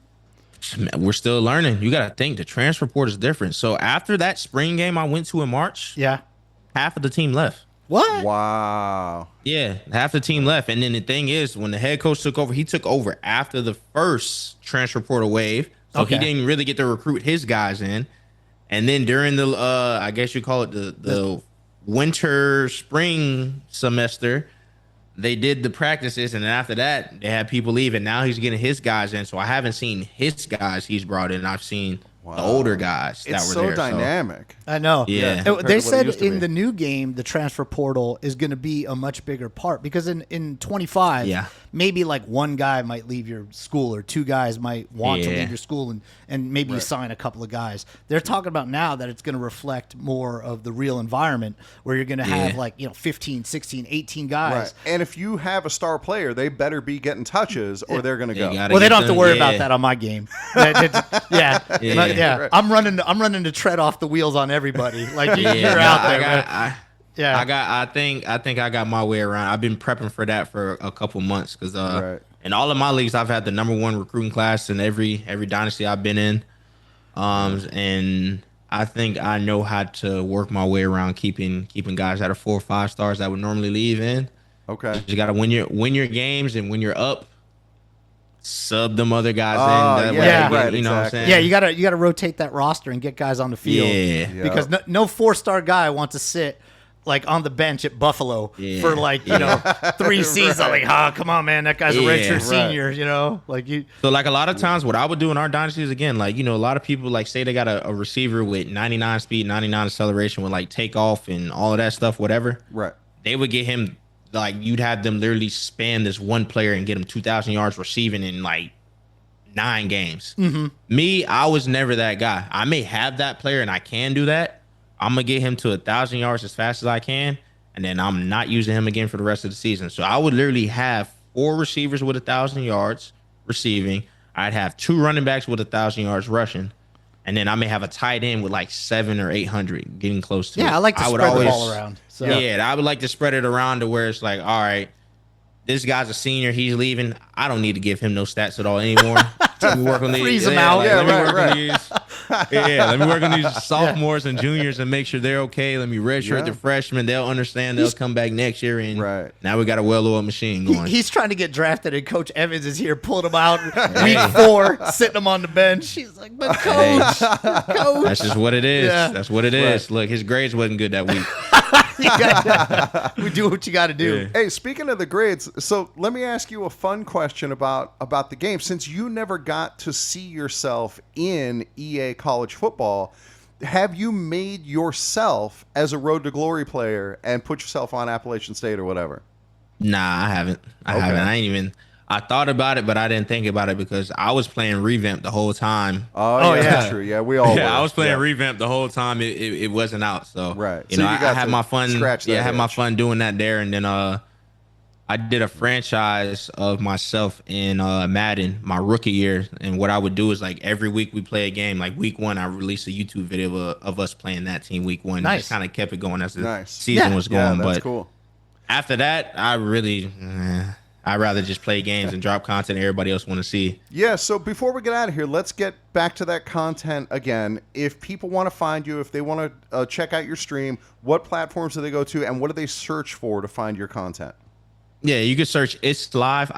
Speaker 3: We're still learning. You got to think the transfer portal is different. So after that spring game I went to in March,
Speaker 2: Yeah.
Speaker 3: half of the team left.
Speaker 2: What?
Speaker 1: Wow.
Speaker 3: Yeah, half the team left. And then the thing is, when the head coach took over, he took over after the first transfer portal wave. So
Speaker 2: Okay.
Speaker 3: he didn't really get to recruit his guys in. And then during the, I guess you call it the winter, spring semester, they did the practices. And then after that, they had people leave. And now he's getting his guys in. So I haven't seen his guys he's brought in. I've seen the older guys that
Speaker 1: It's
Speaker 3: were
Speaker 1: so
Speaker 3: there.
Speaker 1: dynamic.
Speaker 2: I know.
Speaker 3: Yeah.
Speaker 1: compared to
Speaker 2: They
Speaker 1: what it
Speaker 2: said
Speaker 1: used to
Speaker 2: in
Speaker 1: be.
Speaker 2: the new game, the transfer portal is going to be a much bigger part because in 25,
Speaker 3: Yeah.
Speaker 2: maybe like one guy might leave your school or two guys might want to
Speaker 3: Yeah.
Speaker 2: leave your school and maybe you sign a couple of guys. They're talking about now that it's going to reflect more of the real environment where you're going to have like, 15, 16, 18 guys.
Speaker 1: Right. And if you have a star player, they better be getting touches or they're going to go.
Speaker 3: gotta
Speaker 2: Well, they
Speaker 3: get
Speaker 2: don't have to
Speaker 3: them,
Speaker 2: worry
Speaker 3: yeah.
Speaker 2: about that on my game. Yeah.
Speaker 3: Yeah.
Speaker 2: I'm running to tread off the wheels on everybody. Like you're
Speaker 3: Yeah,
Speaker 2: out
Speaker 3: no,
Speaker 2: there. man. Yeah.
Speaker 3: I think I got my way around. I've been prepping for that for a couple months because
Speaker 1: Right.
Speaker 3: in all of my leagues, I've had the #1 recruiting class in every dynasty I've been in. And I think I know how to work my way around keeping guys that are 4 or 5 stars that would normally leave in.
Speaker 1: Okay.
Speaker 3: You got to win your games, and when you're up, sub them other guys
Speaker 1: Oh,
Speaker 3: in. That
Speaker 1: yeah,
Speaker 3: way they
Speaker 2: right,
Speaker 3: get, you know what I'm
Speaker 1: exactly.
Speaker 3: saying?
Speaker 2: Yeah, you gotta rotate that roster and get guys on the field.
Speaker 3: Yeah.
Speaker 1: Yeah.
Speaker 2: Because no 4-star guy wants to sit like on the bench at Buffalo
Speaker 3: Yeah.
Speaker 2: for like 3 seasons. Like, come on, man, that guy's a
Speaker 3: Yeah.
Speaker 2: redshirt
Speaker 3: Right.
Speaker 2: senior. Like you.
Speaker 3: So like a lot of times what I would do in our dynasties again, like, a lot of people like say they got a receiver with 99 speed, 99 acceleration with like takeoff and all of that stuff, whatever.
Speaker 1: Right.
Speaker 3: They would get him like you'd have them literally span this one player and get him 2,000 yards receiving in like 9 games.
Speaker 2: Mm-hmm.
Speaker 3: Me, I was never that guy. I may have that player and I can do that. I'm gonna get him to 1,000 yards as fast as I can, and then I'm not using him again for the rest of the season. So I would literally have 4 receivers with 1,000 yards receiving. I'd have 2 running backs with 1,000 yards rushing, and then I may have a tight end with like 700 or 800, getting close to.
Speaker 2: Yeah, I like to
Speaker 3: would
Speaker 2: spread the ball around. So.
Speaker 3: Yeah, I would like to spread it around to where it's like, all right, this guy's a senior, he's leaving. I don't need to give him no stats at all anymore. Let me work on these.
Speaker 2: Freeze 'em out.
Speaker 1: Yeah,
Speaker 3: let me
Speaker 1: right,
Speaker 3: work
Speaker 1: right.
Speaker 3: on these. Let me work on these sophomores and juniors and make sure they're okay. Let me redshirt
Speaker 1: Yeah.
Speaker 3: the freshmen. They'll understand. They'll come back next year. And
Speaker 1: Right.
Speaker 3: now we got a well-oiled machine going.
Speaker 2: He's trying to get drafted, and Coach Evans is here pulling him out week 4, sitting him on the bench. He's like, but Coach, Coach.
Speaker 3: That's just what it is.
Speaker 2: Yeah.
Speaker 3: That's what it is. Look, his grades wasn't good that week.
Speaker 2: We do what you got to do.
Speaker 1: Hey, speaking of the grades, so let me ask you a fun question about the game. Since you never got to see yourself in EA college football, have you made yourself as a Road to Glory player and put yourself on Appalachian State or whatever?
Speaker 3: Nah, I haven't. I ain't even. I thought about it, but I didn't think about it because I was playing Revamp the whole time.
Speaker 1: Oh, yeah,
Speaker 2: yeah.
Speaker 1: that's true. Yeah, we all were.
Speaker 3: I was playing
Speaker 1: Yeah.
Speaker 3: Revamp the whole time. It wasn't out, so
Speaker 1: Right.
Speaker 3: You
Speaker 1: So
Speaker 3: know,
Speaker 1: you
Speaker 3: I
Speaker 1: got
Speaker 3: had
Speaker 1: to
Speaker 3: my fun.
Speaker 1: scratch
Speaker 3: Yeah,
Speaker 1: that
Speaker 3: I had my
Speaker 1: itch.
Speaker 3: fun doing that there, and then I did a franchise of myself in Madden my rookie year, and what I would do is like every week we play a game. Like week 1, I released a YouTube video of us playing that team week 1.
Speaker 2: Nice.
Speaker 3: Just kind of kept it going as the
Speaker 1: Nice.
Speaker 3: season
Speaker 2: Yeah.
Speaker 3: was
Speaker 1: Yeah,
Speaker 3: going.
Speaker 1: that's
Speaker 3: but
Speaker 1: cool.
Speaker 3: after that, I really. I'd rather just play games and drop content everybody else want to see.
Speaker 1: Yeah, so before we get out of here, let's get back to that content again. If people want to find you, if they want to check out your stream, what platforms do they go to, and what do they search for to find your content?
Speaker 3: Yeah, you can search It's Live,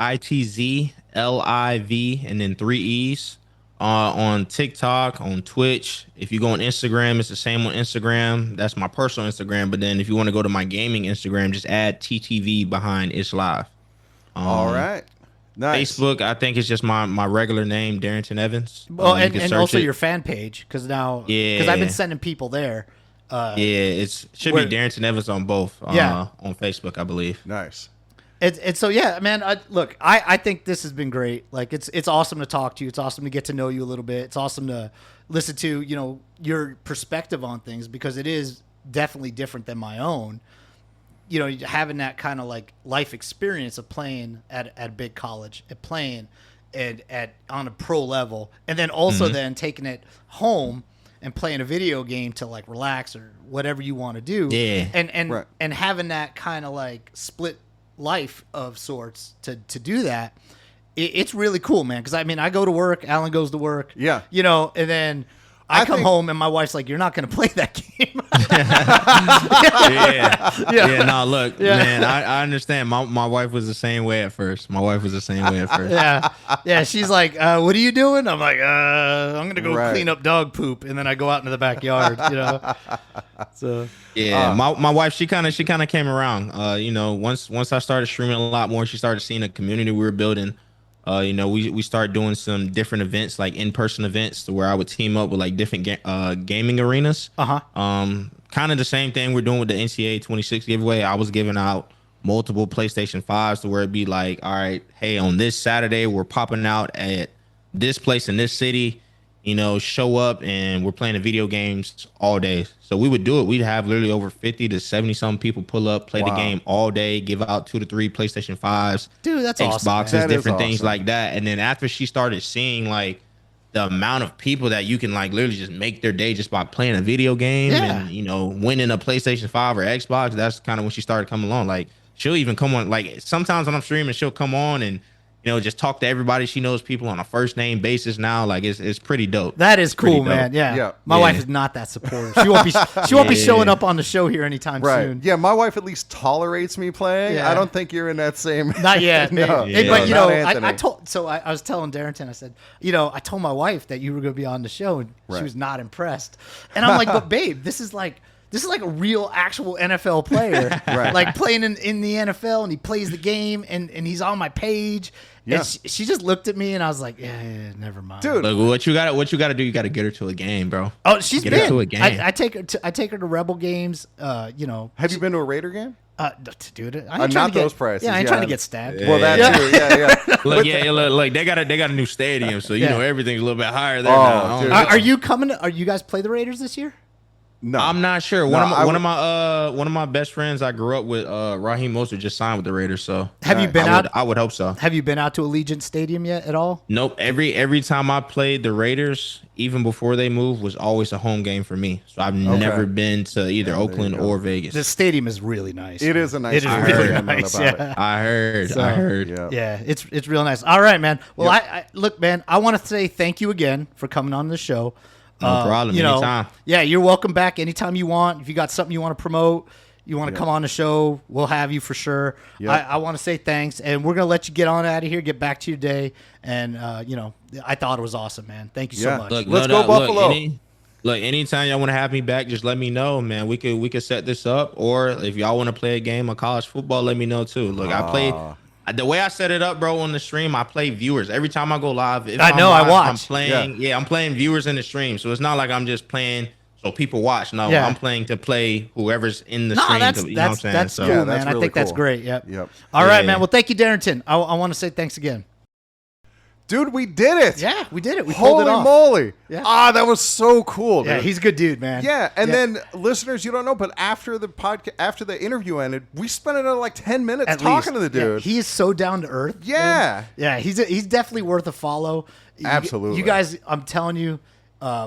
Speaker 3: ITZLIV, and then 3 E's on TikTok, on Twitch. If you go on Instagram, it's the same on Instagram. That's my personal Instagram. But then if you want to go to my gaming Instagram, just add TTV behind It's Live.
Speaker 1: All right. Nice.
Speaker 3: Facebook, I think it's just my regular name, Darrynton Evans.
Speaker 2: Well,
Speaker 3: You
Speaker 2: and,
Speaker 3: can
Speaker 2: and
Speaker 3: search
Speaker 2: also
Speaker 3: it.
Speaker 2: your fan page, because now,
Speaker 3: Yeah.
Speaker 2: because I've been sending people there.
Speaker 3: Yeah, it should
Speaker 2: where-
Speaker 3: be Darrynton Evans on both.
Speaker 2: Yeah.
Speaker 3: On Facebook, I believe.
Speaker 1: Nice.
Speaker 2: And so yeah, man. I think this has been great. Like it's awesome to talk to you. It's awesome to get to know you a little bit. It's awesome to listen to your perspective on things, because it is definitely different than my own. Having that kind of like life experience of playing at a big college, at playing on a pro level, and then also then taking it home and playing a video game to like relax or whatever you want to do.
Speaker 3: Yeah.
Speaker 2: And having that kind of like split life of sorts to do that, it's really cool, man. Because I go to work, Alan goes to work, and then I come home and my wife's like, "You're not going to play that game."
Speaker 3: Yeah. No, look, man, I understand. My wife was the same way at first.
Speaker 2: Yeah. She's like, "What are you doing?" I'm like, "I'm going to go clean up dog poop," and then I go out into the backyard. So
Speaker 3: yeah, my wife, she kind of came around. Once I started streaming a lot more, she started seeing the community we were building. We started doing some different events, like in-person events, where I would team up with like different gaming arenas. Kind of the same thing we're doing with the NCAA 26 giveaway. I was giving out multiple PlayStation 5s to where it'd be like, all right, hey, on this Saturday, we're popping out at this place in this city, show up, and we're playing the video games all day. So we would do it. We'd have literally over 50 to 70 some people pull up, play the game all day, give out 2 to 3 PlayStation 5s.
Speaker 2: Dude, that's
Speaker 3: Xboxes,
Speaker 2: awesome,
Speaker 3: different things like that. And then after she started seeing like the amount of people that you can like literally just make their day just by playing a video game and, winning a PlayStation 5 or Xbox, that's kind of when she started coming along. Like she'll even come on, like sometimes when I'm streaming, she'll come on and just talk to everybody. She knows people on a first name basis now. Like it's pretty dope.
Speaker 2: That is cool, man. Yeah. My wife is not that supportive. She won't be showing up on the show here anytime soon.
Speaker 1: Yeah, my wife at least tolerates me playing. I don't think you're in that same.
Speaker 2: Not yet.
Speaker 1: No.
Speaker 2: But I was telling Darrynton, I said, I told my wife that you were going to be on the show, and she was not impressed. And I'm like, but babe, this is like a real actual NFL player, like playing in the NFL, and he plays the game, and he's on my page. Yeah. And she just looked at me, and I was like, yeah, never mind.
Speaker 1: Dude,
Speaker 3: look, what you got to do, you got to get her to a game, bro.
Speaker 2: Oh, she's
Speaker 3: get
Speaker 2: been.
Speaker 3: Her to a game.
Speaker 2: I take her to Rebel games.
Speaker 1: Have you been to a Raider game?
Speaker 2: Dude,
Speaker 1: I ain't not those prices.
Speaker 2: Yeah, I ain't trying to get stabbed.
Speaker 1: Well, that too. Yeah.
Speaker 3: Look, they got a new stadium, so everything's a little bit higher there now.
Speaker 1: Dude.
Speaker 2: Are you coming? Are you guys play the Raiders this year?
Speaker 3: No, I'm not sure. One of my best friends I grew up with, Raheem Mostert, just signed with the Raiders. So
Speaker 2: have you been out?
Speaker 3: I would hope so.
Speaker 2: Have you been out to Allegiant Stadium yet at all?
Speaker 3: Nope. Every time I played the Raiders, even before they moved, was always a home game for me. So I've never been to either Oakland or Vegas.
Speaker 2: The stadium is really nice.
Speaker 1: It is a nice.
Speaker 2: It is really nice.
Speaker 3: I heard.
Speaker 2: Yeah, it's real nice. All right, man. Well, I look, man. I want to say thank you again for coming on the show.
Speaker 3: No problem. Anytime.
Speaker 2: Yeah, you're welcome back anytime you want. If you got something you want to promote, you want to come on the show, we'll have you for sure. Yep. I want to say thanks, and we're going to let you get on out of here, get back to your day. And, I thought it was awesome, man. Thank you so much.
Speaker 3: Look,
Speaker 1: let's go Buffalo.
Speaker 3: Look, anytime y'all want to have me back, just let me know, man. We could set this up. Or if y'all want to play a game of college football, let me know, too. Look, I played. The way I set it up, bro, on the stream, I play viewers every time I go live.
Speaker 2: I watch.
Speaker 3: I'm playing. Yeah, I'm playing viewers in the stream, so it's not like I'm just playing so people watch. No, I'm playing to play whoever's in the stream.
Speaker 2: That's
Speaker 3: you know what I'm saying?
Speaker 2: That's cool, man.
Speaker 1: That's really
Speaker 2: I think that's
Speaker 1: cool.
Speaker 2: great. Yep. All right, man. Well, thank you, Darrynton. I want to say thanks again.
Speaker 1: Dude, we did it.
Speaker 2: Yeah, we did it. We pulled it off.
Speaker 1: Holy moly.
Speaker 2: Yeah.
Speaker 1: That was so cool, dude.
Speaker 2: Yeah, he's a good dude, man.
Speaker 1: Yeah, and then listeners, you don't know, but after the podcast, after the interview ended, we spent another like 10 minutes talking to the dude.
Speaker 2: Yeah, he is so down to earth.
Speaker 1: Yeah.
Speaker 2: Man. Yeah, he's definitely worth a follow.
Speaker 1: Absolutely.
Speaker 2: You guys, I'm telling you,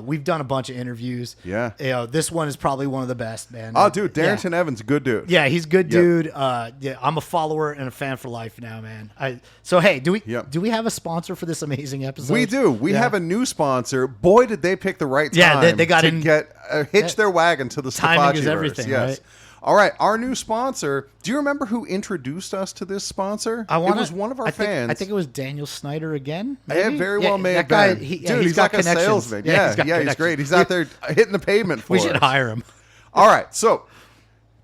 Speaker 2: we've done a bunch of interviews.
Speaker 1: Yeah.
Speaker 2: This one is probably one of the best, man.
Speaker 1: Oh, dude, Darrynton Evans, good dude.
Speaker 2: Yeah, he's a good dude. I'm a follower and a fan for life now, man. So hey, do we have a sponsor for this amazing episode?
Speaker 1: We do. We have a new sponsor. Boy, did they pick the right time.
Speaker 2: Yeah, they got
Speaker 1: to get hitch their wagon to the
Speaker 2: timing is
Speaker 1: Stefaci-verse.
Speaker 2: everything.
Speaker 1: Yes.
Speaker 2: Right?
Speaker 1: All right, our new sponsor. Do you remember who introduced us to this sponsor? It was one of our fans.
Speaker 2: I think it was Daniel Snyder again.
Speaker 1: Yeah, very well may have been. Dude, he's like a salesman. Yeah, he's great. He's out there hitting the pavement for us.
Speaker 2: We should hire him.
Speaker 1: All right, so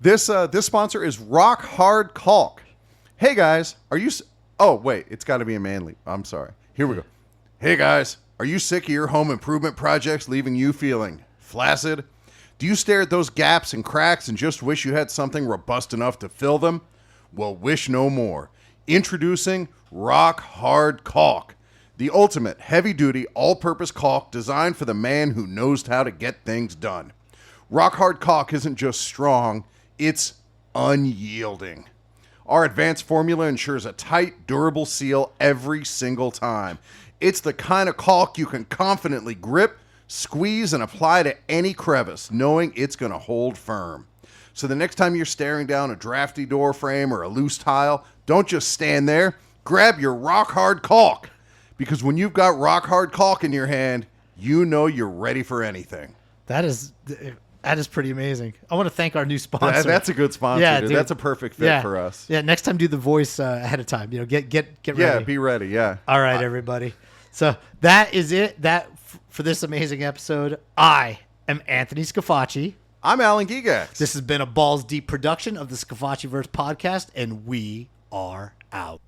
Speaker 1: this sponsor is Rock Hard Caulk. Hey guys, are you? Oh wait, it's got to be a manly. I'm sorry. Here we go. Hey guys, are you sick of your home improvement projects leaving you feeling flaccid? Do you stare at those gaps and cracks and just wish you had something robust enough to fill them? Well, wish no more. Introducing Rock Hard Caulk, the ultimate heavy-duty, all-purpose caulk designed for the man who knows how to get things done. Rock Hard Caulk isn't just strong, it's unyielding. Our advanced formula ensures a tight, durable seal every single time. It's the kind of caulk you can confidently grip, squeeze, and apply to any crevice, knowing it's going to hold firm. So the next time you're staring down a drafty door frame or a loose tile, don't just stand there. Grab your Rock Hard Caulk. Because when you've got Rock Hard Caulk in your hand, you know you're ready for anything.
Speaker 2: That is pretty amazing. I want to thank our new sponsor.
Speaker 1: That's a good sponsor. Yeah, dude. That's a perfect fit for us.
Speaker 2: Yeah, next time do the voice ahead of time. Get ready.
Speaker 1: Yeah, be ready. Yeah.
Speaker 2: All right, everybody. So that is it. For this amazing episode, I am Anthony Scafacci.
Speaker 1: I'm Alan Gigax.
Speaker 2: This has been a Balls Deep production of the Scafacciverse podcast, and we are out.